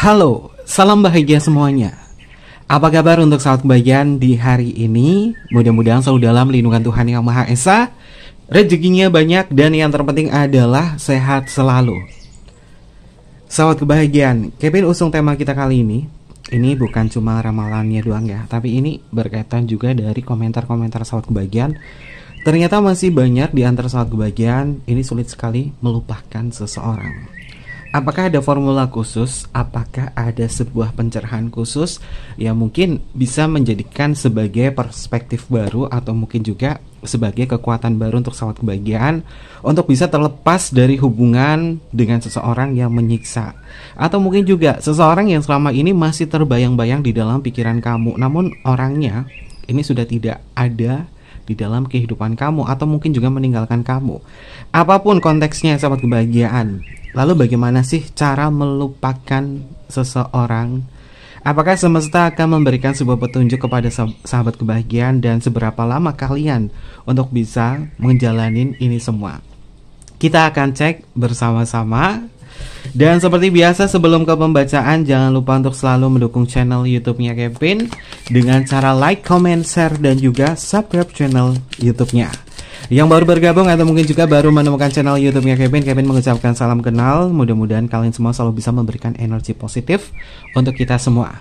Halo, salam bahagia semuanya. Apa kabar untuk sahabat kebahagiaan di hari ini? Mudah-mudahan selalu dalam lindungan Tuhan Yang Maha Esa, rezekinya banyak, dan yang terpenting adalah sehat selalu. Sahabat kebahagiaan, Kevin usung tema kita kali ini. Ini bukan cuma ramalannya doang ya, tapi ini berkaitan juga dari komentar-komentar sahabat kebahagiaan. Ternyata masih banyak di antara sahabat kebahagiaan ini sulit sekali melupakan seseorang. Apakah ada formula khusus? Apakah ada sebuah pencerahan khusus yang mungkin bisa menjadikan sebagai perspektif baru atau mungkin juga sebagai kekuatan baru untuk sahabat kebahagiaan untuk bisa terlepas dari hubungan dengan seseorang yang menyiksa, atau mungkin juga seseorang yang selama ini masih terbayang-bayang di dalam pikiran kamu, namun orangnya ini sudah tidak ada di dalam kehidupan kamu atau mungkin juga meninggalkan kamu. Apapun konteksnya sahabat kebahagiaan, lalu bagaimana sih cara melupakan seseorang? Apakah semesta akan memberikan sebuah petunjuk kepada sahabat kebahagiaan, dan seberapa lama kalian untuk bisa menjalani ini semua? Kita akan cek bersama-sama. Dan seperti biasa, sebelum ke pembacaan, jangan lupa untuk selalu mendukung channel YouTube-nya Kevin dengan cara like, comment, share, dan juga subscribe channel YouTube-nya. Yang baru bergabung atau mungkin juga baru menemukan channel YouTube-nya Kevin mengucapkan salam kenal. Mudah-mudahan kalian semua selalu bisa memberikan energi positif untuk kita semua.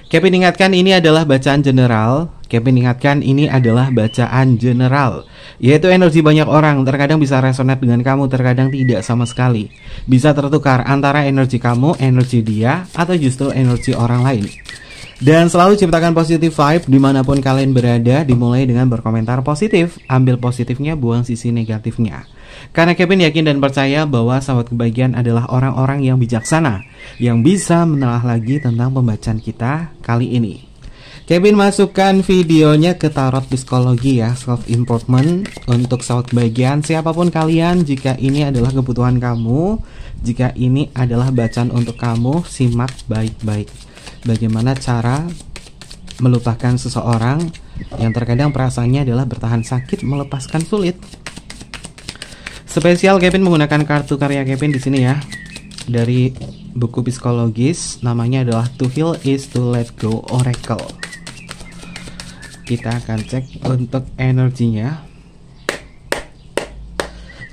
Kevin ingatkan ini adalah bacaan general. Kevin ingatkan ini adalah bacaan general, yaitu energi banyak orang. Terkadang bisa resonate dengan kamu, terkadang tidak sama sekali. Bisa tertukar antara energi kamu, energi dia, atau justru energi orang lain. Dan selalu ciptakan positive vibe dimanapun kalian berada. Dimulai dengan berkomentar positif, ambil positifnya, buang sisi negatifnya. Karena Kevin yakin dan percaya bahwa sahabat kebahagiaan adalah orang-orang yang bijaksana, yang bisa menelaah lagi tentang pembacaan kita kali ini. Kevin masukkan videonya ke tarot psikologi ya, self improvement untuk sahabat kebahagiaan. Siapapun kalian, jika ini adalah kebutuhan kamu, jika ini adalah bacaan untuk kamu, simak baik-baik. Bagaimana cara melupakan seseorang yang terkadang perasaannya adalah bertahan sakit, melepaskan sulit. Spesial Kevin menggunakan kartu karya Kevin di sini ya, dari buku psikologis, namanya adalah To Heal is to Let Go Oracle. Kita akan cek untuk energinya.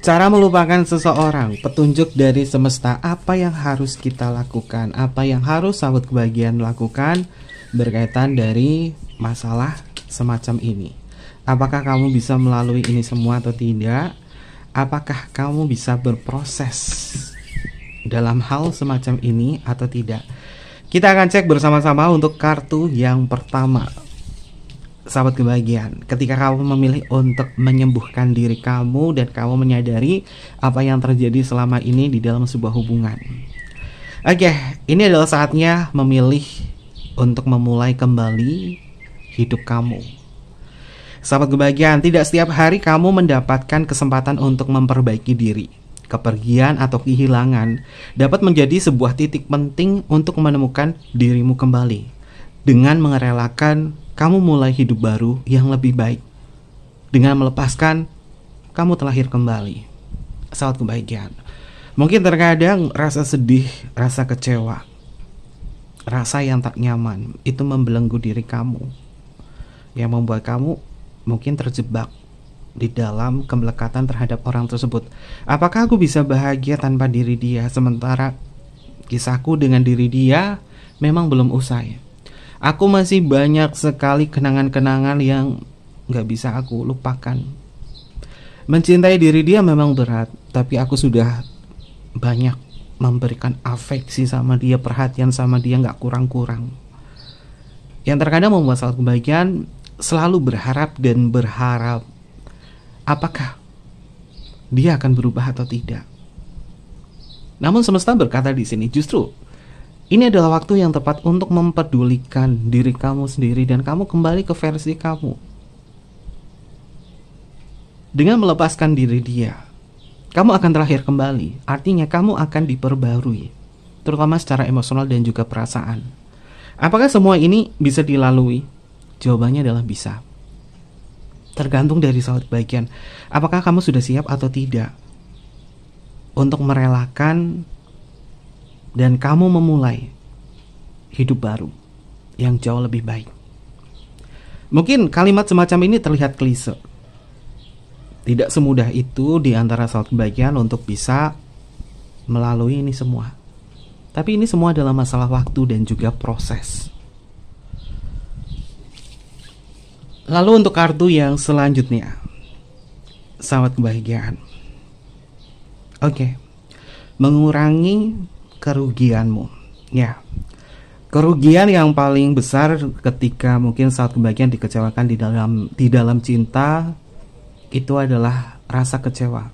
Cara melupakan seseorang, petunjuk dari semesta, apa yang harus kita lakukan, apa yang harus sahabat kebahagiaan lakukan berkaitan dari masalah semacam ini. Apakah kamu bisa melalui ini semua atau tidak? Apakah kamu bisa berproses dalam hal semacam ini atau tidak? Kita akan cek bersama-sama untuk kartu yang pertama. Sahabat kebahagiaan, ketika kamu memilih untuk menyembuhkan diri kamu dan kamu menyadari apa yang terjadi selama ini di dalam sebuah hubungan. Oke, ini adalah saatnya memilih untuk memulai kembali hidup kamu. Sahabat kebahagiaan, tidak setiap hari kamu mendapatkan kesempatan untuk memperbaiki diri. Kepergian atau kehilangan dapat menjadi sebuah titik penting untuk menemukan dirimu kembali. Dengan merelakan kamu mulai hidup baru yang lebih baik. Dengan melepaskan, kamu terlahir kembali. Sahabat kebahagiaan, mungkin terkadang rasa sedih, rasa kecewa, rasa yang tak nyaman itu membelenggu diri kamu, yang membuat kamu mungkin terjebak di dalam kemelekatan terhadap orang tersebut. Apakah aku bisa bahagia tanpa diri dia, sementara kisahku dengan diri dia memang belum usai. Aku masih banyak sekali kenangan-kenangan yang gak bisa aku lupakan. Mencintai diri dia memang berat, tapi aku sudah banyak memberikan afeksi sama dia, perhatian sama dia, gak kurang-kurang. Yang terkadang membuat sahabat kebahagiaan selalu berharap dan berharap apakah dia akan berubah atau tidak. Namun semesta berkata di sini, justru ini adalah waktu yang tepat untuk mempedulikan diri kamu sendiri dan kamu kembali ke versi kamu. Dengan melepaskan diri dia, kamu akan terlahir kembali. Artinya kamu akan diperbarui, terutama secara emosional dan juga perasaan. Apakah semua ini bisa dilalui? Jawabannya adalah bisa. Tergantung dari sahabat kebahagiaan. Apakah kamu sudah siap atau tidak untuk merelakan dan kamu memulai hidup baru yang jauh lebih baik. Mungkin kalimat semacam ini terlihat klise. Tidak semudah itu di antara sahabat kebahagiaan untuk bisa melalui ini semua. Tapi ini semua adalah masalah waktu dan juga proses. Lalu untuk kartu yang selanjutnya, sahabat kebahagiaan. Oke. Mengurangi kerugianmu. Ya. Kerugian yang paling besar ketika mungkin sahabat kebahagiaan dikecewakan di dalam cinta itu adalah rasa kecewa.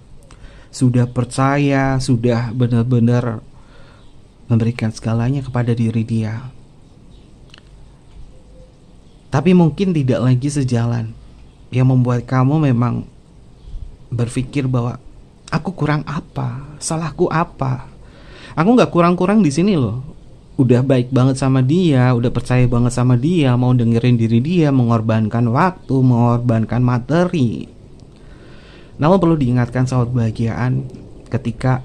Sudah percaya, sudah benar-benar memberikan segalanya kepada diri dia, tapi mungkin tidak lagi sejalan, yang membuat kamu memang berpikir bahwa aku kurang apa, salahku apa. Aku nggak kurang-kurang di sini loh. Udah baik banget sama dia, udah percaya banget sama dia, mau dengerin diri dia, mengorbankan waktu, mengorbankan materi. Namun perlu diingatkan sahabat kebahagiaan, ketika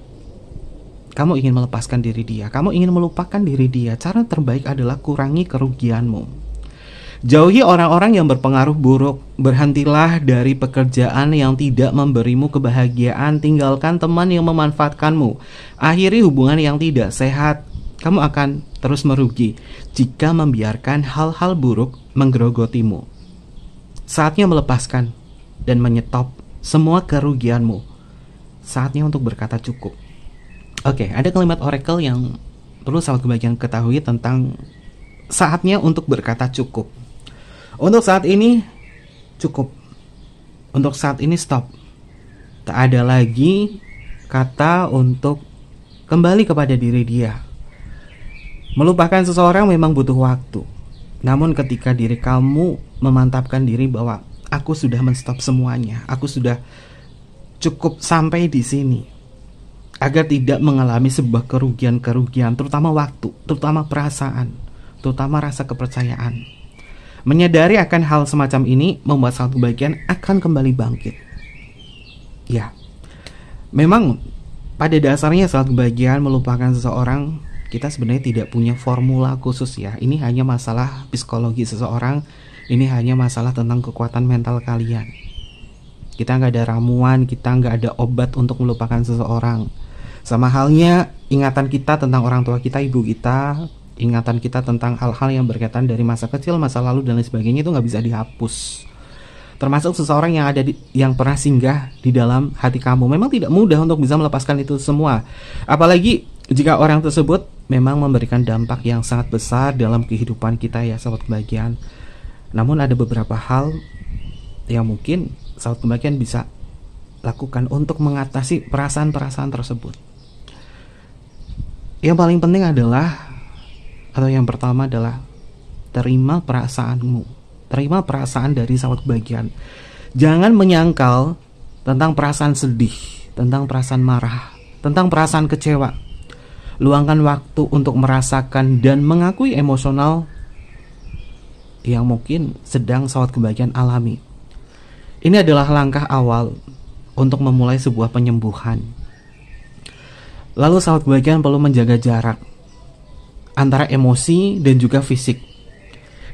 kamu ingin melepaskan diri dia, kamu ingin melupakan diri dia, cara terbaik adalah kurangi kerugianmu. Jauhi orang-orang yang berpengaruh buruk. Berhentilah dari pekerjaan yang tidak memberimu kebahagiaan. Tinggalkan teman yang memanfaatkanmu. Akhiri hubungan yang tidak sehat. Kamu akan terus merugi jika membiarkan hal-hal buruk menggerogotimu. Saatnya melepaskan dan menyetop semua kerugianmu. Saatnya untuk berkata cukup. Oke, ada kalimat oracle yang perlu sahabat kebahagiaan ketahui tentang saatnya untuk berkata cukup. Untuk saat ini cukup. Untuk saat ini stop. Tak ada lagi kata untuk kembali kepada diri dia. Melupakan seseorang memang butuh waktu. Namun ketika diri kamu memantapkan diri bahwa aku sudah menstop semuanya, aku sudah cukup sampai di sini, agar tidak mengalami sebuah kerugian-kerugian, terutama waktu, terutama perasaan, terutama rasa kepercayaan. Menyadari akan hal semacam ini membuat sahabat kebahagiaan akan kembali bangkit. Ya, memang pada dasarnya sahabat kebahagiaan melupakan seseorang, kita sebenarnya tidak punya formula khusus ya. Ini hanya masalah psikologi seseorang, ini hanya masalah tentang kekuatan mental kalian. Kita nggak ada ramuan, kita nggak ada obat untuk melupakan seseorang. Sama halnya ingatan kita tentang orang tua kita, ibu kita, ingatan kita tentang hal-hal yang berkaitan dari masa kecil, masa lalu dan lain sebagainya itu nggak bisa dihapus. Termasuk seseorang yang yang pernah singgah di dalam hati kamu. Memang tidak mudah untuk bisa melepaskan itu semua. Apalagi jika orang tersebut memang memberikan dampak yang sangat besar dalam kehidupan kita ya sahabat kebahagiaan. Namun ada beberapa hal yang mungkin sahabat kebahagiaan bisa lakukan untuk mengatasi perasaan-perasaan tersebut. Yang paling penting adalah, atau yang pertama adalah, terima perasaanmu. Terima perasaan dari sahabat kebahagiaan. Jangan menyangkal tentang perasaan sedih, tentang perasaan marah, tentang perasaan kecewa. Luangkan waktu untuk merasakan dan mengakui emosional yang mungkin sedang sahabat kebahagiaan alami. Ini adalah langkah awal untuk memulai sebuah penyembuhan. Lalu sahabat kebahagiaan perlu menjaga jarak antara emosi dan juga fisik.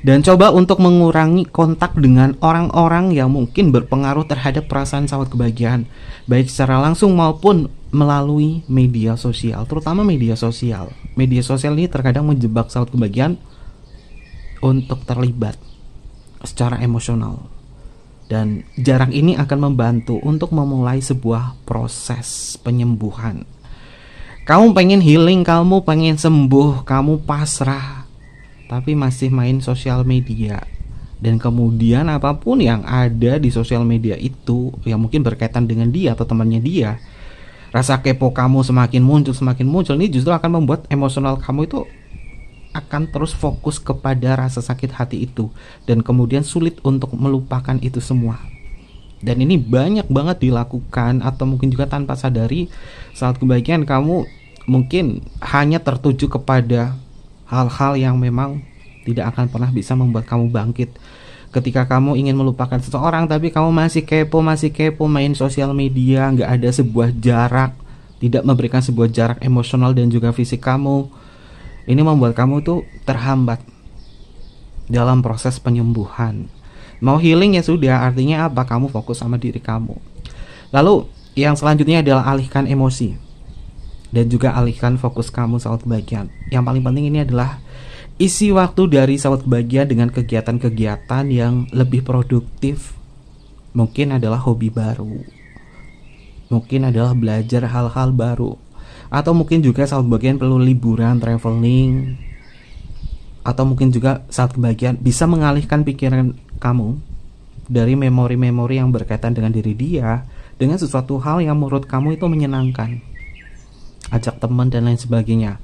Dan coba untuk mengurangi kontak dengan orang-orang yang mungkin berpengaruh terhadap perasaan sahabat kebahagiaan, baik secara langsung maupun melalui media sosial, terutama media sosial. Media sosial ini terkadang menjebak sahabat kebahagiaan untuk terlibat secara emosional. Dan jarak ini akan membantu untuk memulai sebuah proses penyembuhan. Kamu pengen healing, kamu pengen sembuh, kamu pasrah, tapi masih main sosial media. Dan kemudian apapun yang ada di sosial media itu yang mungkin berkaitan dengan dia atau temannya dia, rasa kepo kamu semakin muncul. Ini justru akan membuat emosional kamu itu akan terus fokus kepada rasa sakit hati itu, dan kemudian sulit untuk melupakan itu semua. Dan ini banyak banget dilakukan, atau mungkin juga tanpa sadari saat kebahagiaan kamu mungkin hanya tertuju kepada hal-hal yang memang tidak akan pernah bisa membuat kamu bangkit. Ketika kamu ingin melupakan seseorang tapi kamu masih kepo main sosial media, nggak ada sebuah jarak, tidak memberikan sebuah jarak emosional dan juga fisik kamu. Ini membuat kamu tuh terhambat dalam proses penyembuhan. Mau healing ya sudah, artinya apa? Kamu fokus sama diri kamu. Lalu yang selanjutnya adalah alihkan emosi dan juga alihkan fokus kamu sahabat kebahagiaan. Yang paling penting ini adalah isi waktu dari sahabat kebahagiaan dengan kegiatan-kegiatan yang lebih produktif. Mungkin adalah hobi baru, mungkin adalah belajar hal-hal baru, atau mungkin juga sahabat kebahagiaan perlu liburan, traveling, atau mungkin juga saat kebahagiaan bisa mengalihkan pikiran kamu dari memori-memori yang berkaitan dengan diri dia dengan sesuatu hal yang menurut kamu itu menyenangkan. Ajak teman dan lain sebagainya.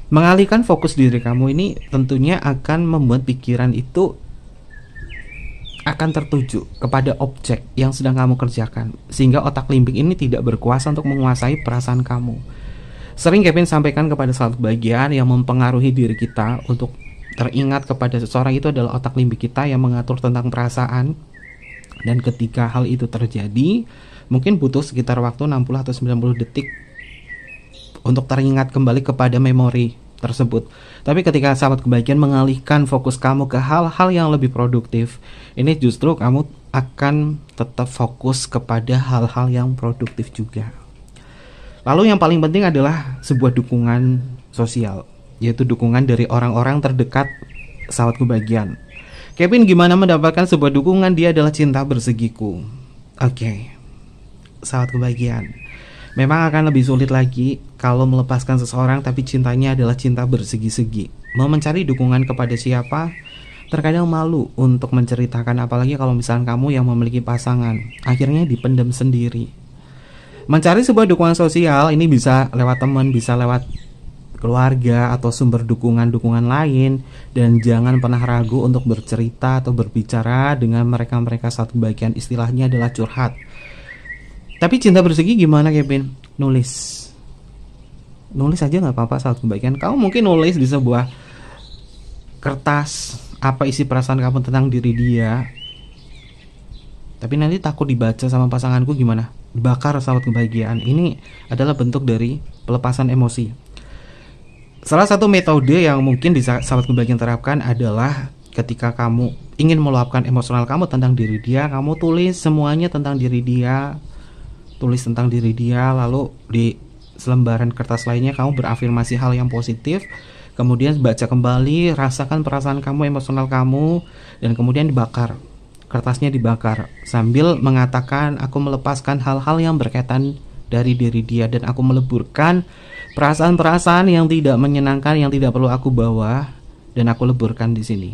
Mengalihkan fokus diri kamu ini tentunya akan membuat pikiran itu akan tertuju kepada objek yang sedang kamu kerjakan, sehingga otak limbik ini tidak berkuasa untuk menguasai perasaan kamu. Sering Kevin sampaikan kepada sahabat kebahagiaan yang mempengaruhi diri kita untuk teringat kepada seseorang itu adalah otak limbik kita yang mengatur tentang perasaan. Dan ketika hal itu terjadi, mungkin butuh sekitar waktu 60 atau 90 detik untuk teringat kembali kepada memori tersebut. Tapi ketika sahabat kebahagiaan mengalihkan fokus kamu ke hal-hal yang lebih produktif, ini justru kamu akan tetap fokus kepada hal-hal yang produktif juga. Lalu yang paling penting adalah sebuah dukungan sosial, yaitu dukungan dari orang-orang terdekat sahabat kebahagiaan. Kevin, gimana mendapatkan sebuah dukungan? Dia adalah cinta bersegiku. Oke, sahabat kebahagiaan, memang akan lebih sulit lagi kalau melepaskan seseorang tapi cintanya adalah cinta bersegi-segi. Mau mencari dukungan kepada siapa? Terkadang malu untuk menceritakan, apalagi kalau misalnya kamu yang memiliki pasangan. Akhirnya dipendam sendiri. Mencari sebuah dukungan sosial ini bisa lewat teman, bisa lewat keluarga atau sumber dukungan-dukungan lain. Dan jangan pernah ragu untuk bercerita atau berbicara dengan mereka-mereka saat kebahagiaan. Istilahnya adalah curhat. Tapi cinta bersegi gimana Kevin? Nulis aja gak apa-apa saat kebahagiaan. Kamu mungkin nulis di sebuah kertas apa isi perasaan kamu tentang diri dia. Tapi nanti takut dibaca sama pasanganku gimana? Dibakar sahabat kebahagiaan. Ini adalah bentuk dari pelepasan emosi. Salah satu metode yang mungkin bisa sahabat kebahagiaan terapkan adalah ketika kamu ingin meluapkan emosional kamu tentang diri dia, kamu tulis semuanya tentang diri dia. Tulis tentang diri dia, lalu di selembaran kertas lainnya kamu berafirmasi hal yang positif. Kemudian baca kembali, rasakan perasaan kamu, emosional kamu, dan kemudian dibakar. Kertasnya dibakar sambil mengatakan, aku melepaskan hal-hal yang berkaitan dari diri dia, dan aku meleburkan perasaan-perasaan yang tidak menyenangkan, yang tidak perlu aku bawa, dan aku leburkan di sini.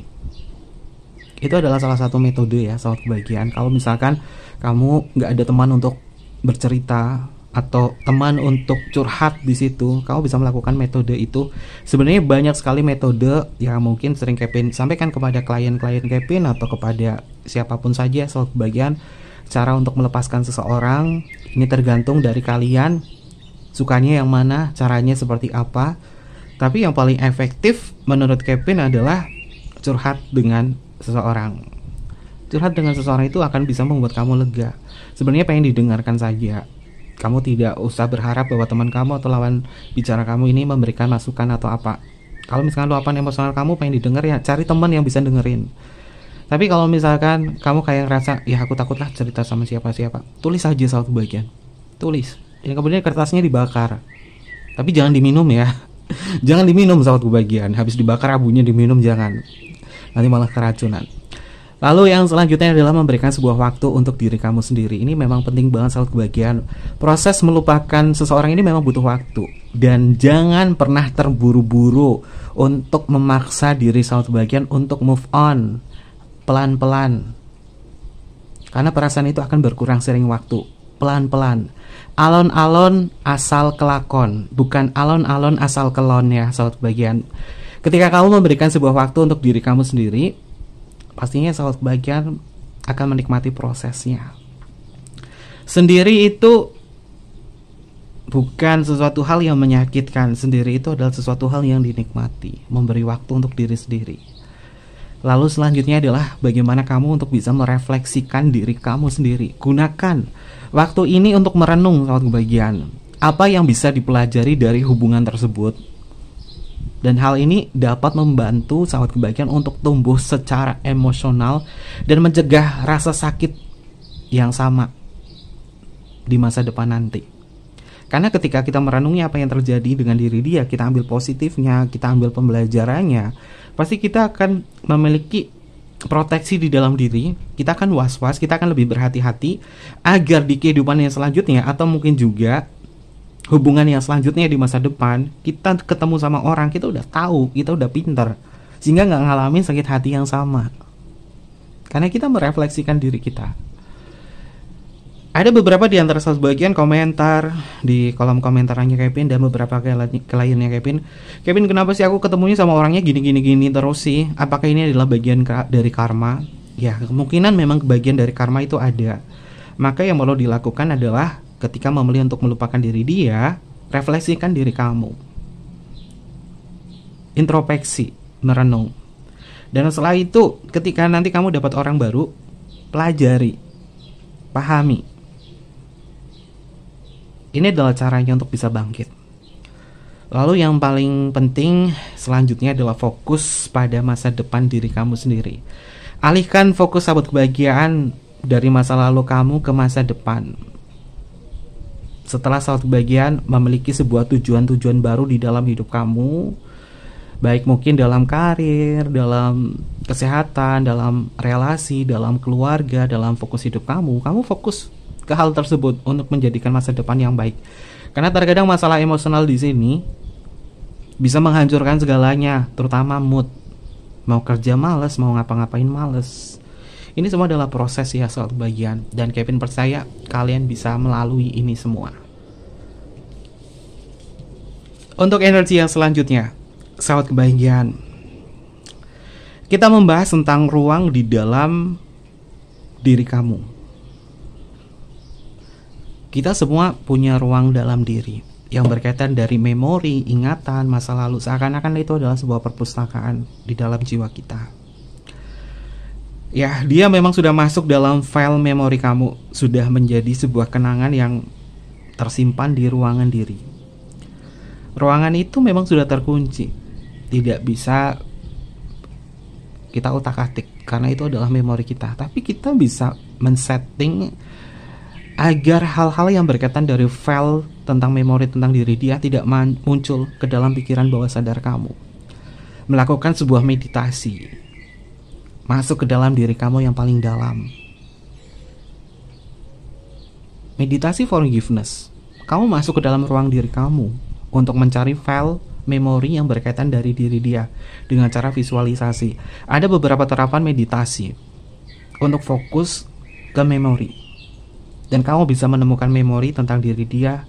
Itu adalah salah satu metode ya sahabat kebahagiaan. Kalau misalkan kamu nggak ada teman untuk bercerita atau teman untuk curhat di situ, kamu bisa melakukan metode itu. Sebenarnya banyak sekali metode yang mungkin sering Kevin sampaikan kepada klien-klien Kevin atau kepada siapapun saja soal kebahagiaan. Cara untuk melepaskan seseorang ini tergantung dari kalian sukanya yang mana, caranya seperti apa. Tapi yang paling efektif menurut Kevin adalah curhat dengan seseorang. Curhat dengan seseorang itu akan bisa membuat kamu lega. Sebenarnya pengen didengarkan saja. Kamu tidak usah berharap bahwa teman kamu atau lawan bicara kamu ini memberikan masukan atau apa. Kalau misalkan luapan emosional kamu pengen didengar, ya cari teman yang bisa dengerin. Tapi kalau misalkan kamu kayak ngerasa, ya aku takutlah cerita sama siapa-siapa, tulis saja soal kebahagiaan. Tulis. Dan kemudian kertasnya dibakar. Tapi jangan diminum ya. Jangan diminum soal kebahagiaan. Habis dibakar abunya diminum, jangan. Nanti malah keracunan. Lalu yang selanjutnya adalah memberikan sebuah waktu untuk diri kamu sendiri. Ini memang penting banget sahabat kebahagiaan. Proses melupakan seseorang ini memang butuh waktu. Dan jangan pernah terburu-buru untuk memaksa diri sahabat kebahagiaan untuk move on. Pelan-pelan. Karena perasaan itu akan berkurang sering waktu. Pelan-pelan. Alon-alon asal kelakon, bukan alon-alon asal kelon ya sahabat kebahagiaan. Ketika kamu memberikan sebuah waktu untuk diri kamu sendiri, pastinya sahabat kebahagiaan akan menikmati prosesnya. Sendiri itu bukan sesuatu hal yang menyakitkan. Sendiri itu adalah sesuatu hal yang dinikmati. Memberi waktu untuk diri sendiri. Lalu selanjutnya adalah bagaimana kamu untuk bisa merefleksikan diri kamu sendiri. Gunakan waktu ini untuk merenung sahabat kebahagiaan. Apa yang bisa dipelajari dari hubungan tersebut? Dan hal ini dapat membantu sahabat kebahagiaan untuk tumbuh secara emosional dan mencegah rasa sakit yang sama di masa depan nanti. Karena ketika kita merenungi apa yang terjadi dengan diri dia, kita ambil positifnya, kita ambil pembelajarannya, pasti kita akan memiliki proteksi di dalam diri. Kita akan was-was, kita akan lebih berhati-hati agar di kehidupan yang selanjutnya, atau mungkin juga hubungan yang selanjutnya di masa depan, kita ketemu sama orang, kita udah tahu, kita udah pinter, sehingga gak ngalamin sakit hati yang sama. Karena kita merefleksikan diri kita. Ada beberapa di antara sebagian komentar di kolom komentarnya Kevin dan beberapa kliennya Kevin. Kevin, kenapa sih aku ketemunya sama orangnya gini terus sih? Apakah ini adalah bagian dari karma? Ya, kemungkinan memang bagian dari karma itu ada. Maka yang perlu dilakukan adalah ketika memilih untuk melupakan diri dia, refleksikan diri kamu. Introspeksi, merenung. Dan setelah itu, ketika nanti kamu dapat orang baru, pelajari, pahami. Ini adalah caranya untuk bisa bangkit. Lalu yang paling penting selanjutnya adalah fokus pada masa depan diri kamu sendiri. Alihkan fokus sahabat kebahagiaan dari masa lalu kamu ke masa depan. Setelah sahabat kebahagiaan memiliki sebuah tujuan-tujuan baru di dalam hidup kamu, baik mungkin dalam karir, dalam kesehatan, dalam relasi, dalam keluarga, dalam fokus hidup kamu fokus ke hal tersebut untuk menjadikan masa depan yang baik. Karena terkadang masalah emosional di sini bisa menghancurkan segalanya, terutama mood. Mau kerja males, mau ngapa-ngapain males. Ini semua adalah proses ya soal kebahagiaan. Dan Kevin percaya kalian bisa melalui ini semua. Untuk energi yang selanjutnya, sahabat kebahagiaan, kita membahas tentang ruang di dalam diri kamu. Kita semua punya ruang dalam diri yang berkaitan dari memori, ingatan, masa lalu. Seakan-akan itu adalah sebuah perpustakaan di dalam jiwa kita. Ya, dia memang sudah masuk dalam file memori kamu, sudah menjadi sebuah kenangan yang tersimpan di ruangan diri. Ruangan itu memang sudah terkunci, tidak bisa kita utak-atik karena itu adalah memori kita. Tapi kita bisa men-setting agar hal-hal yang berkaitan dari file tentang memori tentang diri dia tidak muncul ke dalam pikiran bawah sadar kamu. Melakukan sebuah meditasi, masuk ke dalam diri kamu yang paling dalam. Meditasi forgiveness. Kamu masuk ke dalam ruang diri kamu untuk mencari file memori yang berkaitan dari diri dia dengan cara visualisasi. Ada beberapa terapan meditasi untuk fokus ke memori. Dan kamu bisa menemukan memori tentang diri dia.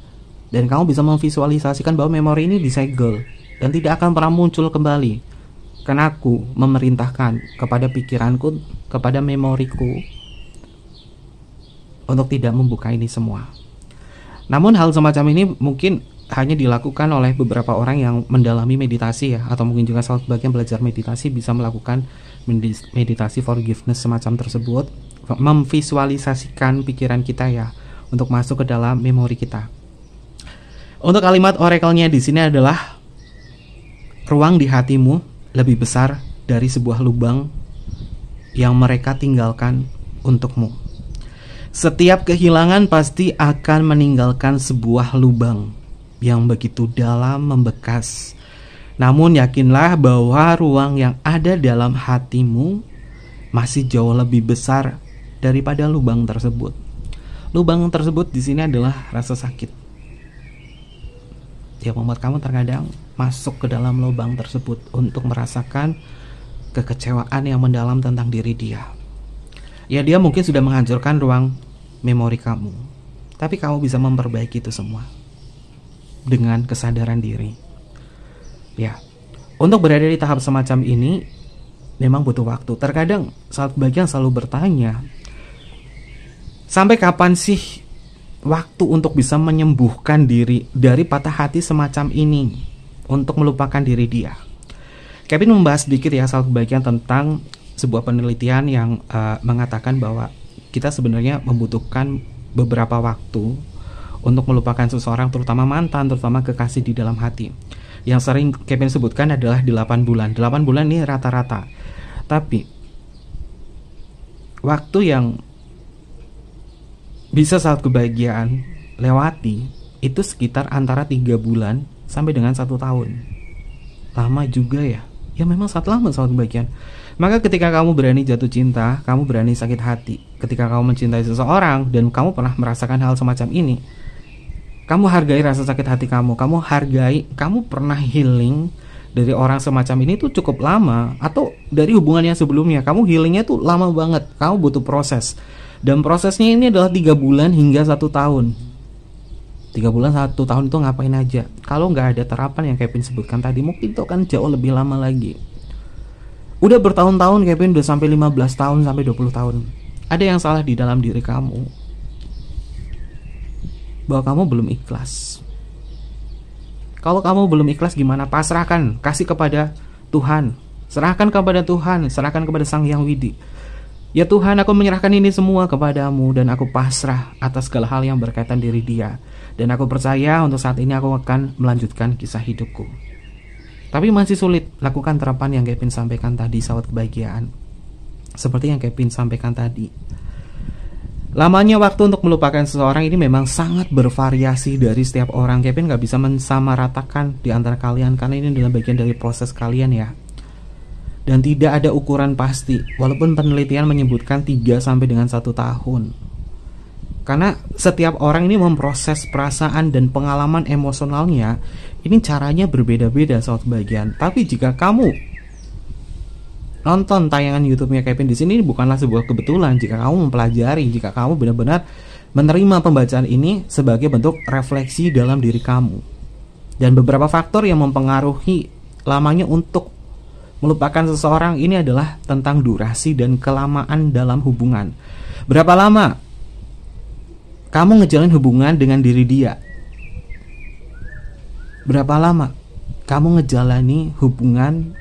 Dan kamu bisa memvisualisasikan bahwa memori ini disegel dan tidak akan pernah muncul kembali. Karena aku memerintahkan kepada pikiranku, kepada memoriku untuk tidak membuka ini semua. Namun hal semacam ini mungkin hanya dilakukan oleh beberapa orang yang mendalami meditasi ya. Atau mungkin juga salah bagian belajar meditasi bisa melakukan meditasi forgiveness semacam tersebut, memvisualisasikan pikiran kita ya untuk masuk ke dalam memori kita. Untuk kalimat oracle-nya di sini adalah ruang di hatimu lebih besar dari sebuah lubang yang mereka tinggalkan untukmu. Setiap kehilangan pasti akan meninggalkan sebuah lubang yang begitu dalam membekas. Namun yakinlah bahwa ruang yang ada dalam hatimu masih jauh lebih besar daripada lubang tersebut. Lubang tersebut di sini adalah rasa sakit yang membuat kamu terkadang masuk ke dalam lubang tersebut untuk merasakan kekecewaan yang mendalam tentang diri dia. Ya, dia mungkin sudah menghancurkan ruang memori kamu, tapi kamu bisa memperbaiki itu semua dengan kesadaran diri. Ya, untuk berada di tahap semacam ini memang butuh waktu. Terkadang saat bagian selalu bertanya, sampai kapan sih waktu untuk bisa menyembuhkan diri dari patah hati semacam ini, untuk melupakan diri dia? Kevin membahas sedikit ya saat bagian tentang sebuah penelitian yang mengatakan bahwa kita sebenarnya membutuhkan beberapa waktu untuk melupakan seseorang, terutama mantan, terutama kekasih di dalam hati. Yang sering Kevin sebutkan adalah 8 bulan. 8 bulan ini rata-rata. Tapi waktu yang bisa saat kebahagiaan lewati itu sekitar antara 3 bulan sampai dengan 1 tahun. Lama juga ya. Ya memang sangat lama saat kebahagiaan. Maka ketika kamu berani jatuh cinta, kamu berani sakit hati. Ketika kamu mencintai seseorang dan kamu pernah merasakan hal semacam ini, kamu hargai rasa sakit hati kamu. Kamu hargai, kamu pernah healing dari orang semacam ini tuh cukup lama. Atau dari hubungannya sebelumnya, kamu healingnya tuh lama banget. Kamu butuh proses. Dan prosesnya ini adalah 3 bulan hingga 1 tahun. 3 bulan 1 tahun itu ngapain aja? Kalau nggak ada terapan yang Kevin sebutkan tadi, mungkin itu akan jauh lebih lama lagi. Udah bertahun-tahun Kevin, udah sampai 15 tahun sampai 20 tahun. Ada yang salah di dalam diri kamu, bahwa kamu belum ikhlas. Kalau kamu belum ikhlas gimana? Pasrahkan, kasih kepada Tuhan. Serahkan kepada Tuhan, serahkan kepada Sang Hyang Widi. Ya Tuhan, aku menyerahkan ini semua kepadamu dan aku pasrah atas segala hal yang berkaitan diri dia. Dan aku percaya untuk saat ini aku akan melanjutkan kisah hidupku. Tapi masih sulit lakukan terapan yang Kevin sampaikan tadi, sahabat kebahagiaan. Seperti yang Kevin sampaikan tadi, lamanya waktu untuk melupakan seseorang ini memang sangat bervariasi dari setiap orang. Kevin gak bisa mensamaratakan di antara kalian, karena ini adalah bagian dari proses kalian ya. Dan tidak ada ukuran pasti, walaupun penelitian menyebutkan 3 sampai dengan 1 tahun. Karena setiap orang ini memproses perasaan dan pengalaman emosionalnya, ini caranya berbeda-beda saat kebahagiaan. Tapi jika kamu nonton tayangan YouTube-nya Kevin di sini, bukanlah sebuah kebetulan. Jika kamu mempelajari, jika kamu benar-benar menerima pembacaan ini sebagai bentuk refleksi dalam diri kamu. Dan beberapa faktor yang mempengaruhi lamanya untuk melupakan seseorang ini adalah tentang durasi dan kelamaan dalam hubungan. Berapa lama kamu ngejalin hubungan dengan diri dia? Berapa lama kamu ngejalani hubungan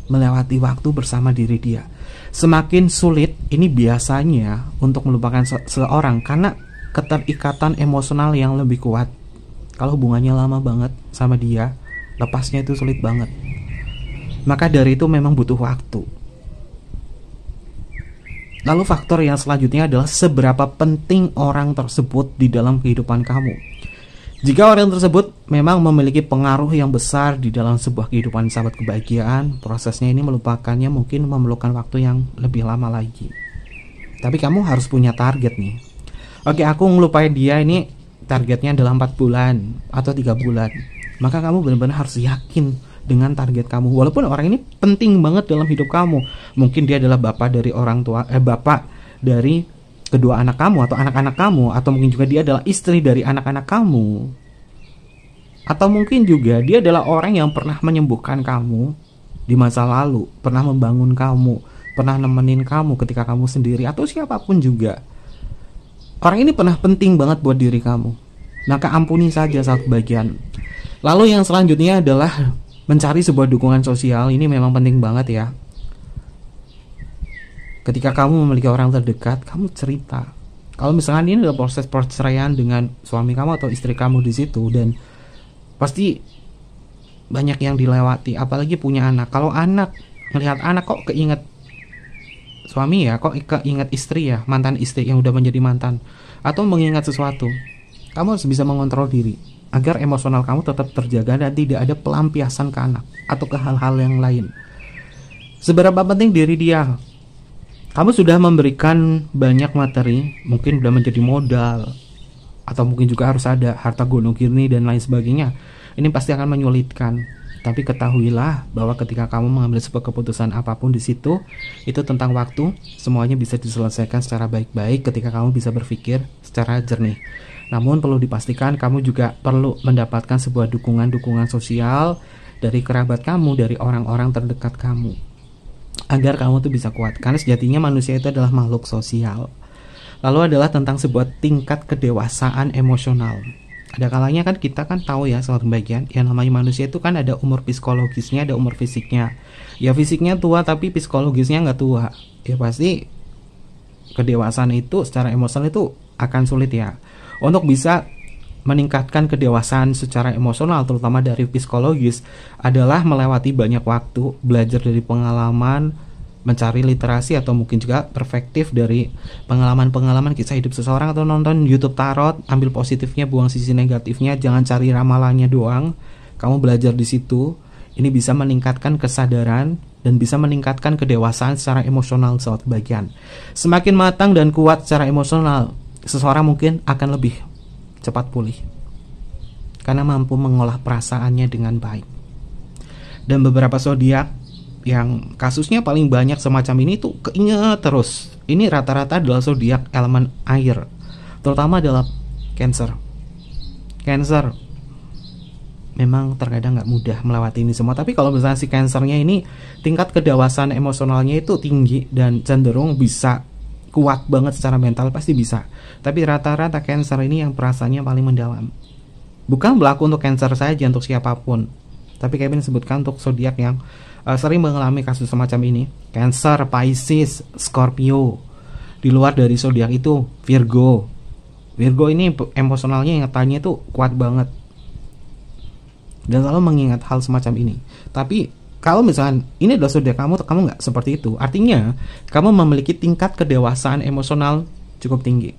melewati waktu bersama diri dia? Semakin sulit ini biasanya untuk melupakan seseorang karena keterikatan emosional yang lebih kuat. Kalau hubungannya lama banget sama dia, lepasnya itu sulit banget. Maka dari itu memang butuh waktu. Lalu faktor yang selanjutnya adalah seberapa penting orang tersebut di dalam kehidupan kamu. Jika orang tersebut memang memiliki pengaruh yang besar di dalam sebuah kehidupan sahabat kebahagiaan, prosesnya ini melupakannya mungkin memerlukan waktu yang lebih lama lagi. Tapi kamu harus punya target nih. Oke, aku ngelupain dia ini targetnya adalah 4 bulan atau 3 bulan. Maka kamu benar-benar harus yakin dengan target kamu. Walaupun orang ini penting banget dalam hidup kamu. Mungkin dia adalah bapak dari bapak dari kedua anak kamu atau anak-anak kamu, atau mungkin juga dia adalah istri dari anak-anak kamu. Atau mungkin juga dia adalah orang yang pernah menyembuhkan kamu di masa lalu, pernah membangun kamu, pernah nemenin kamu ketika kamu sendiri, atau siapapun juga. Orang ini pernah penting banget buat diri kamu. Maka ampuni saja saat kebahagiaan. Lalu yang selanjutnya adalah mencari sebuah dukungan sosial. Ini memang penting banget ya. Ketika kamu memiliki orang terdekat, kamu cerita. Kalau misalkan ini adalah proses perceraian dengan suami kamu atau istri kamu di situ, dan pasti banyak yang dilewati, apalagi punya anak. Kalau anak melihat anak kok keinget suami ya, kok keinget istri ya, mantan istri yang udah menjadi mantan, atau mengingat sesuatu, kamu harus bisa mengontrol diri agar emosional kamu tetap terjaga dan tidak ada pelampiasan ke anak atau ke hal-hal yang lain. Seberapa penting diri dia? Kamu sudah memberikan banyak materi, mungkin sudah menjadi modal, atau mungkin juga harus ada harta gunung kini dan lain sebagainya. Ini pasti akan menyulitkan. Tapi ketahuilah bahwa ketika kamu mengambil sebuah keputusan apapun di situ, itu tentang waktu, semuanya bisa diselesaikan secara baik-baik ketika kamu bisa berpikir secara jernih. Namun perlu dipastikan kamu juga perlu mendapatkan sebuah dukungan sosial dari kerabat kamu, dari orang-orang terdekat kamu, agar kamu tuh bisa kuat. Karena sejatinya manusia itu adalah makhluk sosial. Lalu adalah tentang sebuah tingkat kedewasaan emosional. Ada kalanya kan kita kan tahu ya soal kebahagiaan, yang namanya manusia itu kan ada umur psikologisnya, ada umur fisiknya. Ya fisiknya tua tapi psikologisnya nggak tua. Ya pasti kedewasaan itu secara emosional itu akan sulit ya. Untuk bisa meningkatkan kedewasaan secara emosional, terutama dari psikologis, adalah melewati banyak waktu, belajar dari pengalaman, mencari literasi atau mungkin juga perspektif dari pengalaman-pengalaman kisah hidup seseorang, atau nonton YouTube tarot, ambil positifnya, buang sisi negatifnya, jangan cari ramalannya doang. Kamu belajar di situ. Ini bisa meningkatkan kesadaran dan bisa meningkatkan kedewasaan secara emosional sahabat kebahagiaan. Semakin matang dan kuat secara emosional, seseorang mungkin akan lebih cepat pulih karena mampu mengolah perasaannya dengan baik. Dan beberapa zodiak yang kasusnya paling banyak semacam ini tuh keinget terus. Ini rata-rata adalah zodiak elemen air, terutama adalah Cancer. Cancer memang terkadang nggak mudah melewati ini semua, tapi kalau misalnya si Cancernya ini tingkat kedewasaan emosionalnya itu tinggi dan cenderung bisa kuat banget secara mental, pasti bisa. Tapi rata-rata Cancer ini yang perasaannya paling mendalam. Bukan berlaku untuk Cancer saja, untuk siapapun. Tapi Kevin sebutkan untuk zodiak yang sering mengalami kasus semacam ini: Cancer, Pisces, Scorpio. Di luar dari zodiak itu Virgo. Virgo ini emosionalnya, ingatannya itu kuat banget dan selalu mengingat hal semacam ini. Tapi kalau misalkan ini adalah zodiak kamu nggak seperti itu, artinya kamu memiliki tingkat kedewasaan emosional cukup tinggi.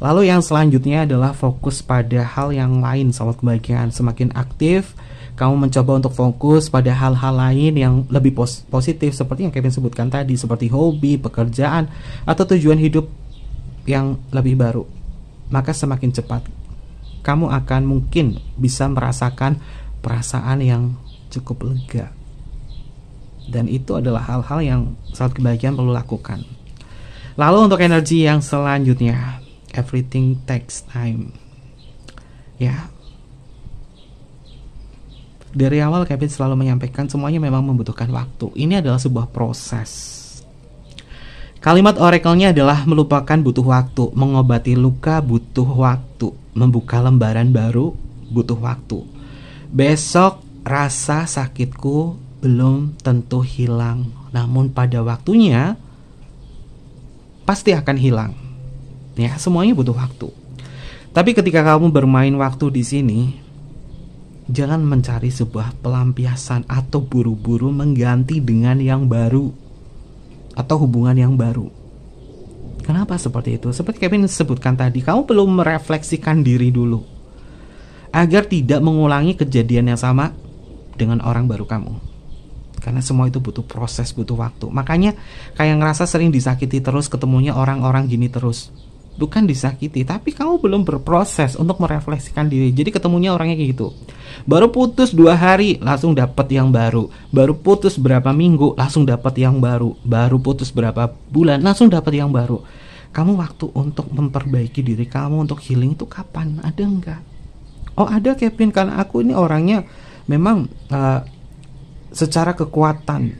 Lalu yang selanjutnya adalah fokus pada hal yang lain sahabat kebahagiaan. Semakin aktif kamu mencoba untuk fokus pada hal-hal lain yang lebih positif, seperti yang Kevin sebutkan tadi, seperti hobi, pekerjaan, atau tujuan hidup yang lebih baru, maka semakin cepat kamu akan mungkin bisa merasakan perasaan yang cukup lega. Dan itu adalah hal-hal yang sahabat kebahagiaan perlu lakukan. Lalu untuk energi yang selanjutnya, everything takes time. Ya, dari awal Kevin selalu menyampaikan semuanya memang membutuhkan waktu. Ini adalah sebuah proses. Kalimat oracle-nya adalah melupakan butuh waktu, mengobati luka butuh waktu, membuka lembaran baru butuh waktu. Besok rasa sakitku belum tentu hilang, namun pada waktunya pasti akan hilang. Ya, semuanya butuh waktu. Tapi ketika kamu bermain waktu di sini, jangan mencari sebuah pelampiasan atau buru-buru mengganti dengan yang baru atau hubungan yang baru. Kenapa seperti itu? Seperti Kevin sebutkan tadi, kamu perlu merefleksikan diri dulu agar tidak mengulangi kejadian yang sama dengan orang baru kamu. Karena semua itu butuh proses, butuh waktu. Makanya kayak ngerasa sering disakiti terus, ketemunya orang-orang gini terus. Bukan disakiti, tapi kamu belum berproses untuk merefleksikan diri. Jadi ketemunya orangnya kayak gitu. Baru putus 2 hari langsung dapat yang baru. Baru putus berapa minggu langsung dapat yang baru. Baru putus berapa bulan langsung dapat yang baru. Kamu waktu untuk memperbaiki diri kamu, untuk healing itu kapan? Ada enggak? Oh ada Kevin, karena aku ini orangnya memang secara kekuatan,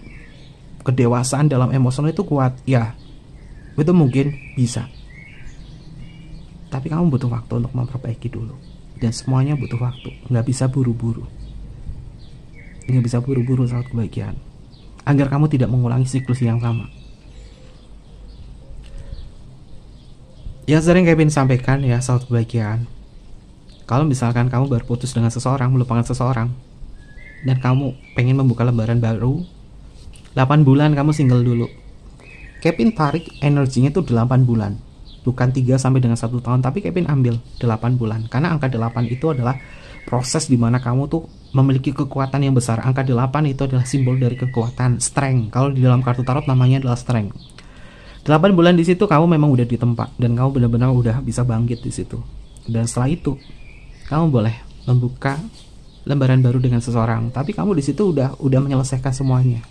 kedewasaan dalam emosional itu kuat. Ya, itu mungkin bisa. Tapi kamu butuh waktu untuk memperbaiki dulu. Dan semuanya butuh waktu. Nggak bisa buru-buru. Nggak bisa buru-buru saat kebahagiaan. Agar kamu tidak mengulangi siklus yang sama. Yang sering Kevin sampaikan ya saat kebahagiaan, kalau misalkan kamu baru putus dengan seseorang, melupakan seseorang, dan kamu pengen membuka lembaran baru, 8 bulan kamu single dulu. Kevin tarik energinya itu 8 bulan. Bukan 3 sampai dengan 1 tahun, tapi Kevin ambil 8 bulan. Karena angka 8 itu adalah proses dimana kamu tuh memiliki kekuatan yang besar. Angka 8 itu adalah simbol dari kekuatan, strength. Kalau di dalam kartu tarot namanya adalah strength. 8 bulan di situ kamu memang udah ditempa dan kamu benar-benar udah bisa bangkit di situ. Dan setelah itu kamu boleh membuka lembaran baru dengan seseorang, tapi kamu di situ udah menyelesaikan semuanya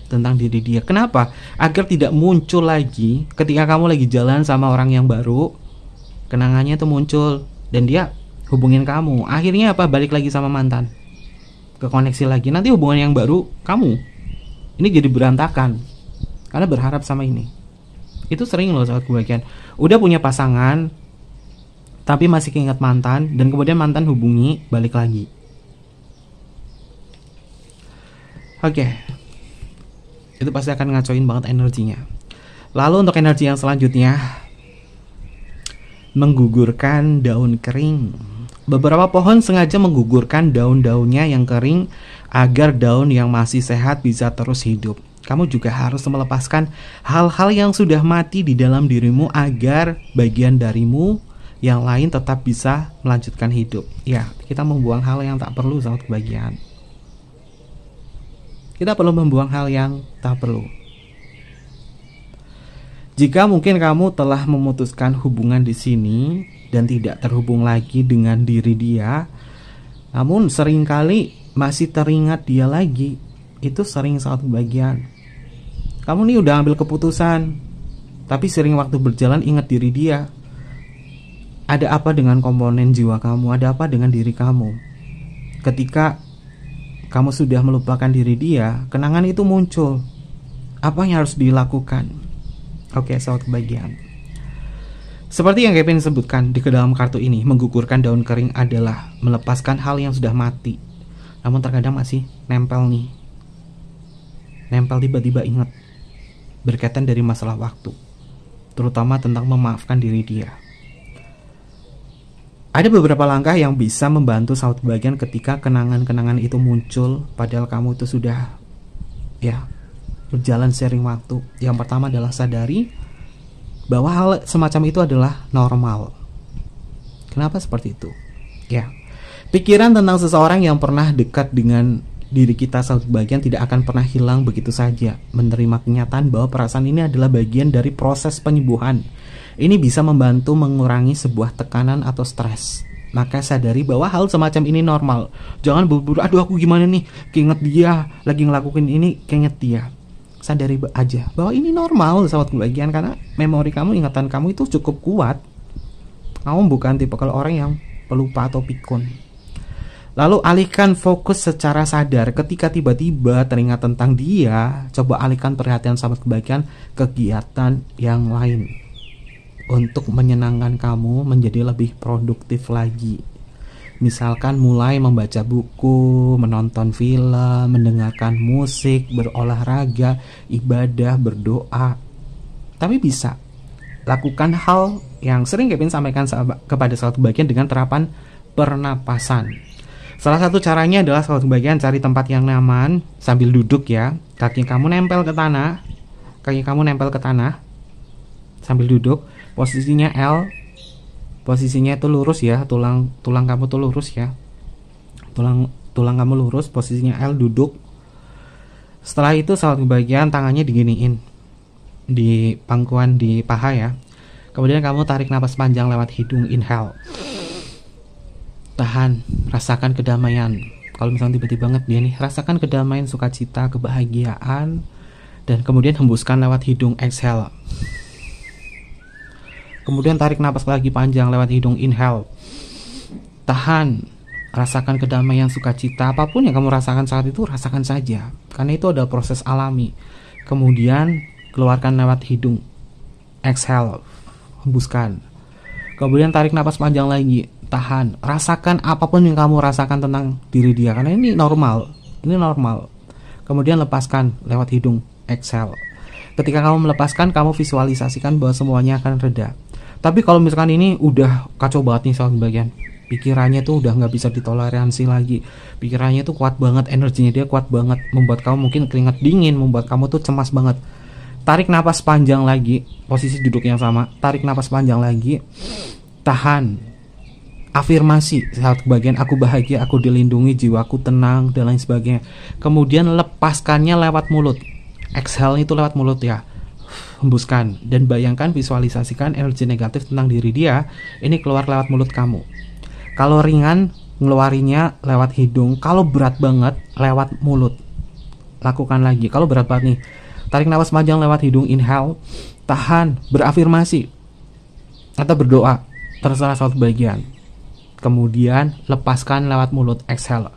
tentang diri dia. Kenapa? Agar tidak muncul lagi ketika kamu lagi jalan sama orang yang baru, kenangannya tuh muncul dan dia hubungin kamu. Akhirnya apa? Balik lagi sama mantan, kekoneksi lagi. Nanti hubungan yang baru kamu ini jadi berantakan karena berharap sama ini. Itu sering loh saat kebahagiaan. Udah punya pasangan tapi masih keinget mantan, dan kemudian mantan hubungi balik lagi. Oke. Itu pasti akan ngacoin banget energinya. Lalu untuk energi yang selanjutnya, menggugurkan daun kering. Beberapa pohon sengaja menggugurkan daun-daunnya yang kering agar daun yang masih sehat bisa terus hidup. Kamu juga harus melepaskan hal-hal yang sudah mati di dalam dirimu agar bagian darimu yang lain tetap bisa melanjutkan hidup. Ya, kita membuang hal yang tak perlu, sahabat kebahagiaan. Kita perlu membuang hal yang tak perlu. Jika mungkin kamu telah memutuskan hubungan di sini dan tidak terhubung lagi dengan diri dia, namun seringkali masih teringat dia lagi, itu sering saat kebahagiaan. Kamu nih udah ambil keputusan, tapi sering waktu berjalan ingat diri dia. Ada apa dengan komponen jiwa kamu? Ada apa dengan diri kamu? Ketika kamu sudah melupakan diri dia, kenangan itu muncul. Apa yang harus dilakukan? Oke, sahabat kebahagiaan. Seperti yang Kevin sebutkan di dalam kartu ini, menggugurkan daun kering adalah melepaskan hal yang sudah mati. Namun terkadang masih nempel nih. Nempel tiba-tiba ingat. Berkaitan dari masalah waktu. Terutama tentang memaafkan diri dia. Ada beberapa langkah yang bisa membantu sahabat kebahagiaan ketika kenangan-kenangan itu muncul, padahal kamu itu sudah berjalan seiring waktu. Yang pertama adalah sadari bahwa hal semacam itu adalah normal. Kenapa seperti itu? Ya, pikiran tentang seseorang yang pernah dekat dengan diri kita saat kebahagiaan tidak akan pernah hilang begitu saja. Menerima kenyataan bahwa perasaan ini adalah bagian dari proses penyembuhan. Ini bisa membantu mengurangi sebuah tekanan atau stres. Maka sadari bahwa hal semacam ini normal. Jangan buru-buru, aduh aku gimana nih, keinget dia, lagi ngelakuin ini, keinget dia. Sadari aja bahwa ini normal, sahabat kebahagiaan, karena memori kamu, ingatan kamu itu cukup kuat. Kamu bukan tipe kalau orang yang pelupa atau pikun. Lalu alihkan fokus secara sadar. Ketika tiba-tiba teringat tentang dia, coba alihkan perhatian sahabat kebahagiaan kegiatan yang lain untuk menyenangkan kamu menjadi lebih produktif lagi. Misalkan mulai membaca buku, menonton film, mendengarkan musik, berolahraga, ibadah, berdoa. Tapi bisa lakukan hal yang sering Kevin sampaikan kepada sahabat kebahagiaan dengan terapan pernapasan. Salah satu caranya adalah sahabat kebahagiaan cari tempat yang nyaman sambil duduk ya. Kaki kamu nempel ke tanah, sambil duduk. Posisinya L, posisinya itu lurus ya, tulang kamu tuh lurus ya, tulang kamu lurus, posisinya L, duduk. Setelah itu sahabat kebahagiaan tangannya diginiin di pangkuan di paha ya. Kemudian kamu tarik napas panjang lewat hidung, inhale, tahan, rasakan kedamaian. Kalau misalnya tiba-tiba banget dia nih, rasakan kedamaian, sukacita, kebahagiaan, dan kemudian hembuskan lewat hidung, exhale. Kemudian tarik napas lagi panjang lewat hidung, inhale, tahan, rasakan kedamaian, sukacita. Apapun yang kamu rasakan saat itu, rasakan saja, karena itu adalah proses alami. Kemudian keluarkan lewat hidung, exhale, hembuskan. Kemudian tarik napas panjang lagi, tahan, rasakan apapun yang kamu rasakan tentang diri dia, karena ini normal. Kemudian lepaskan lewat hidung, exhale. Ketika kamu melepaskan, kamu visualisasikan bahwa semuanya akan reda. Tapi kalau misalkan ini udah kacau banget nih sahabat kebahagiaan, pikirannya tuh udah nggak bisa ditoleransi lagi, pikirannya tuh kuat banget, energinya dia kuat banget, membuat kamu mungkin keringat dingin, membuat kamu tuh cemas banget. Tarik napas panjang lagi, posisi duduk yang sama, tarik napas panjang lagi, tahan, afirmasi sahabat kebahagiaan, aku bahagia, aku dilindungi, jiwaku tenang, dan lain sebagainya. Kemudian lepaskannya lewat mulut, exhale itu lewat mulut ya, hembuskan, dan bayangkan, visualisasikan energi negatif tentang diri dia ini keluar lewat mulut kamu. Kalau ringan, ngeluarinya lewat hidung. Kalau berat banget, lewat mulut. Lakukan lagi. Kalau berat banget nih, tarik nafas panjang lewat hidung, inhale, tahan, berafirmasi atau berdoa, terserah sahabat kebahagiaan. Kemudian lepaskan lewat mulut, exhale.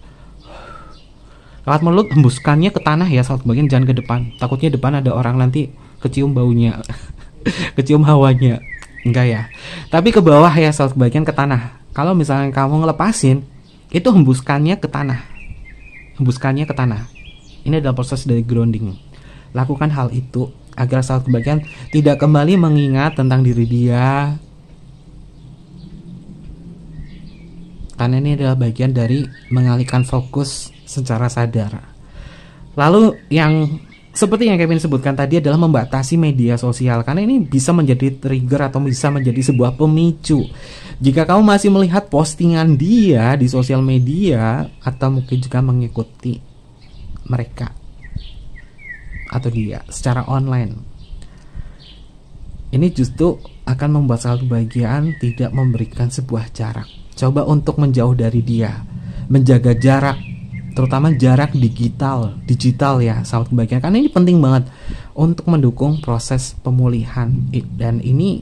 Lewat mulut, hembuskannya ke tanah ya sahabat kebahagiaan, jangan ke depan. Takutnya depan ada orang nanti kecium baunya, kecium hawanya. Enggak ya. Tapi ke bawah ya sahabat kebahagiaan, ke tanah. Kalau misalnya kamu ngelepasin, itu hembuskannya ke tanah. Hembuskannya ke tanah. Ini adalah proses dari grounding. Lakukan hal itu agar sahabat kebahagiaan tidak kembali mengingat tentang diri dia karena ini adalah bagian dari mengalihkan fokus secara sadar. Lalu yang seperti yang Kevin sebutkan tadi adalah membatasi media sosial, karena ini bisa menjadi trigger atau bisa menjadi sebuah pemicu. Jika kamu masih melihat postingan dia di sosial media atau mungkin juga mengikuti mereka atau dia secara online, ini justru akan membuat sahabat kebahagiaan tidak memberikan sebuah jarak. Coba untuk menjauh dari dia, menjaga jarak, terutama jarak digital ya sahabat kebahagiaan, karena ini penting banget untuk mendukung proses pemulihan, dan ini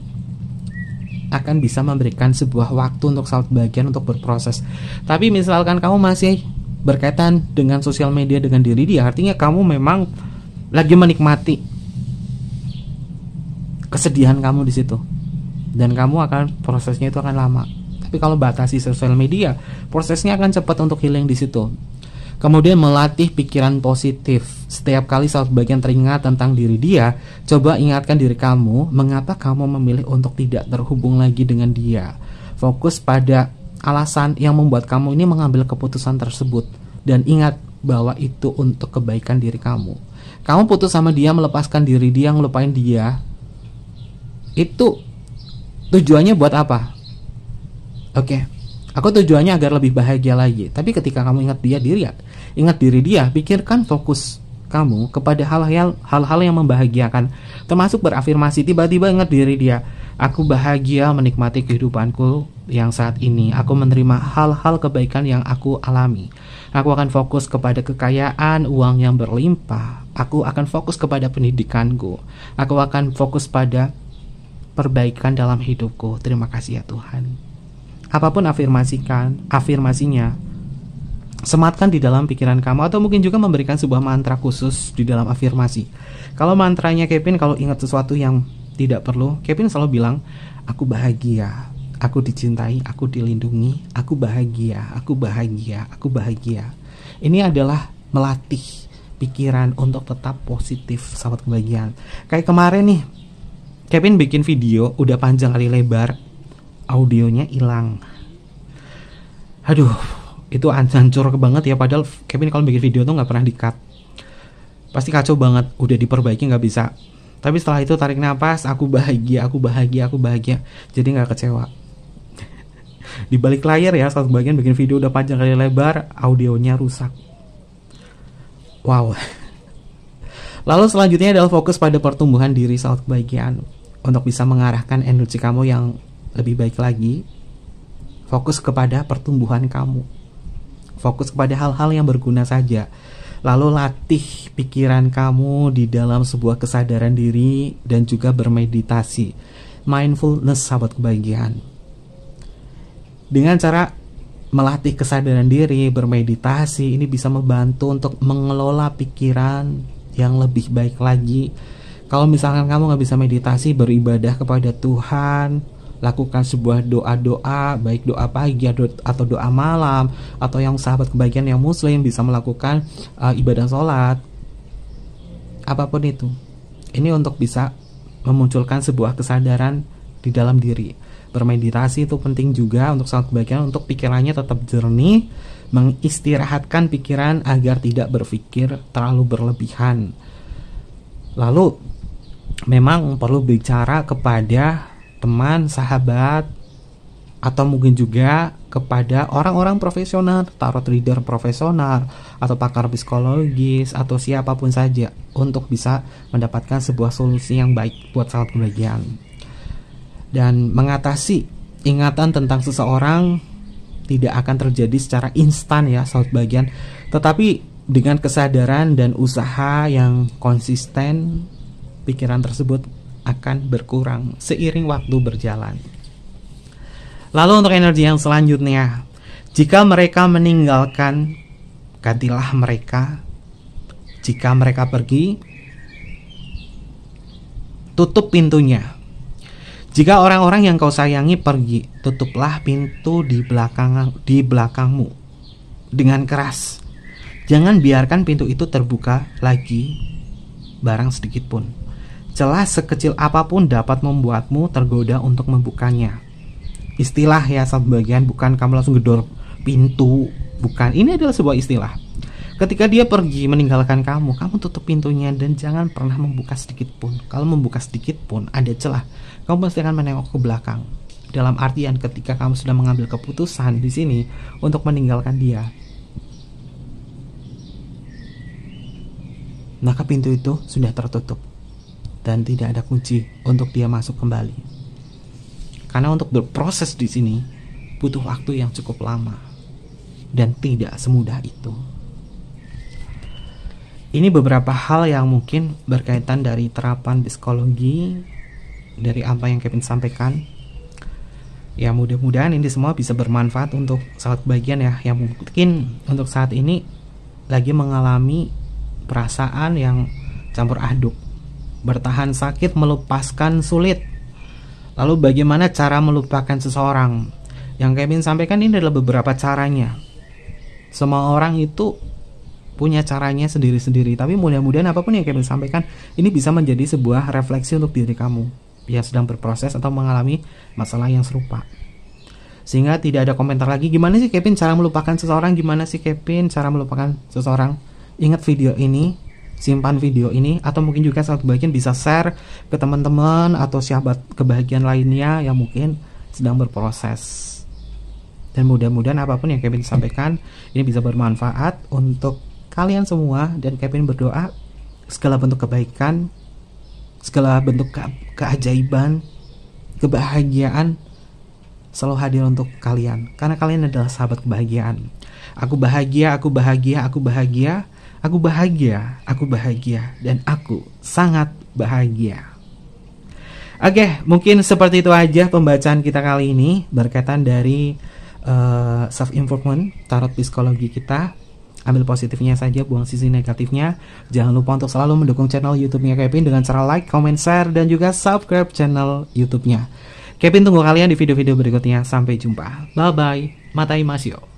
akan bisa memberikan sebuah waktu untuk sahabat kebahagiaan untuk berproses. Tapi misalkan kamu masih berkaitan dengan sosial media dengan diri dia, artinya kamu memang lagi menikmati kesedihan kamu di situ, dan kamu akan prosesnya itu akan lama. Tapi kalau batasi sosial media, prosesnya akan cepat untuk healing di situ. Kemudian melatih pikiran positif. Setiap kali sahabat kebahagiaan teringat tentang diri dia, coba ingatkan diri kamu mengapa kamu memilih untuk tidak terhubung lagi dengan dia. Fokus pada alasan yang membuat kamu ini mengambil keputusan tersebut, dan ingat bahwa itu untuk kebaikan diri kamu. Kamu putus sama dia, melepaskan diri dia, ngelupain dia, itu tujuannya buat apa? Oke, aku tujuannya agar lebih bahagia lagi. Tapi ketika kamu ingat diri dia, pikirkan fokus kamu kepada hal-hal yang membahagiakan, termasuk berafirmasi. Tiba-tiba ingat diri dia, aku bahagia menikmati kehidupanku yang saat ini. Aku menerima hal-hal kebaikan yang aku alami. Aku akan fokus kepada kekayaan, uang yang berlimpah. Aku akan fokus kepada pendidikanku. Aku akan fokus pada perbaikan dalam hidupku. Terima kasih ya Tuhan. Apapun afirmasinya, sematkan di dalam pikiran kamu, atau mungkin juga memberikan sebuah mantra khusus di dalam afirmasi. Kalau mantranya Kevin, kalau ingat sesuatu yang tidak perlu, Kevin selalu bilang, aku bahagia, aku dicintai, aku dilindungi, aku bahagia, aku bahagia, aku bahagia. Ini adalah melatih pikiran untuk tetap positif, sahabat kebahagiaan. Kayak kemarin nih, Kevin bikin video udah panjang kali lebar, audionya hilang. Aduh, itu hancur banget ya. Padahal Kevin kalau bikin video tuh nggak pernah di-cut, pasti kacau banget. Udah diperbaiki nggak bisa. Tapi setelah itu tarik nafas, aku bahagia, aku bahagia, aku bahagia. Jadi nggak kecewa. Di balik layar ya, saat bagian bikin video udah panjang kali lebar, audionya rusak. Wow. Lalu selanjutnya adalah fokus pada pertumbuhan diri saat kebahagiaan, untuk bisa mengarahkan energi kamu yang lebih baik lagi. Fokus kepada pertumbuhan kamu, fokus kepada hal-hal yang berguna saja. Lalu latih pikiran kamu di dalam sebuah kesadaran diri dan juga bermeditasi, mindfulness sahabat kebahagiaan. Dengan cara melatih kesadaran diri, bermeditasi, ini bisa membantu untuk mengelola pikiran yang lebih baik lagi. Kalau misalkan kamu nggak bisa meditasi, beribadah kepada Tuhan, lakukan sebuah doa-doa, baik doa pagi atau doa malam, atau yang sahabat kebahagiaan yang muslim bisa melakukan ibadah sholat, apapun itu. Ini untuk bisa memunculkan sebuah kesadaran di dalam diri. Bermeditasi itu penting juga untuk sahabat kebahagiaan, untuk pikirannya tetap jernih, mengistirahatkan pikiran agar tidak berpikir terlalu berlebihan. Lalu memang perlu bicara kepada teman, sahabat, atau mungkin juga kepada orang-orang profesional, tarot reader profesional, atau pakar psikologis, atau siapapun saja, untuk bisa mendapatkan sebuah solusi yang baik buat sahabat kebahagiaan. Dan mengatasi ingatan tentang seseorang tidak akan terjadi secara instan ya sahabat kebahagiaan, tetapi dengan kesadaran dan usaha yang konsisten, pikiran tersebut akan berkurang seiring waktu berjalan. Lalu untuk energi yang selanjutnya, jika mereka meninggalkan, gantilah mereka. Jika mereka pergi, tutup pintunya. Jika orang-orang yang kau sayangi pergi, tutuplah pintu di belakangmu dengan keras. Jangan biarkan pintu itu terbuka lagi barang sedikit pun. Celah sekecil apapun dapat membuatmu tergoda untuk membukanya. Istilah ya sahabat bagian, bukan kamu langsung gedor pintu, bukan. Ini adalah sebuah istilah. Ketika dia pergi meninggalkan kamu, kamu tutup pintunya dan jangan pernah membuka sedikit pun. Kalau membuka sedikit pun ada celah, kamu pasti akan menengok ke belakang. Dalam artian ketika kamu sudah mengambil keputusan di sini untuk meninggalkan dia, maka pintu itu sudah tertutup dan tidak ada kunci untuk dia masuk kembali. Karena untuk berproses di sini butuh waktu yang cukup lama dan tidak semudah itu. Ini beberapa hal yang mungkin berkaitan dari terapan psikologi dari apa yang Kevin sampaikan. Ya mudah-mudahan ini semua bisa bermanfaat untuk sahabat kebahagiaan ya, yang mungkin untuk saat ini lagi mengalami perasaan yang campur aduk. Bertahan sakit, melepaskan sulit. Lalu bagaimana cara melupakan seseorang? Yang Kevin sampaikan ini adalah beberapa caranya. Semua orang itu punya caranya sendiri-sendiri, tapi mudah-mudahan apapun yang Kevin sampaikan ini bisa menjadi sebuah refleksi untuk diri kamu yang sedang berproses atau mengalami masalah yang serupa, sehingga tidak ada komentar lagi, gimana sih Kevin cara melupakan seseorang, gimana sih Kevin cara melupakan seseorang. Ingat video ini, simpan video ini, atau mungkin juga sahabat kebahagiaan bisa share ke teman-teman atau sahabat kebahagiaan lainnya yang mungkin sedang berproses. Dan mudah-mudahan apapun yang Kevin sampaikan ini bisa bermanfaat untuk kalian semua, dan Kevin berdoa segala bentuk kebaikan, segala bentuk keajaiban, kebahagiaan selalu hadir untuk kalian, karena kalian adalah sahabat kebahagiaan. Aku bahagia, aku bahagia, aku bahagia, aku bahagia, aku bahagia, dan aku sangat bahagia. Oke, mungkin seperti itu aja pembacaan kita kali ini berkaitan dari self improvement, tarot psikologi kita. Ambil positifnya saja, buang sisi negatifnya. Jangan lupa untuk selalu mendukung channel YouTube-nya Kevin dengan cara like, comment, share, dan juga subscribe channel YouTube-nya. Kevin tunggu kalian di video-video berikutnya. Sampai jumpa. Bye-bye. Matai Masyo.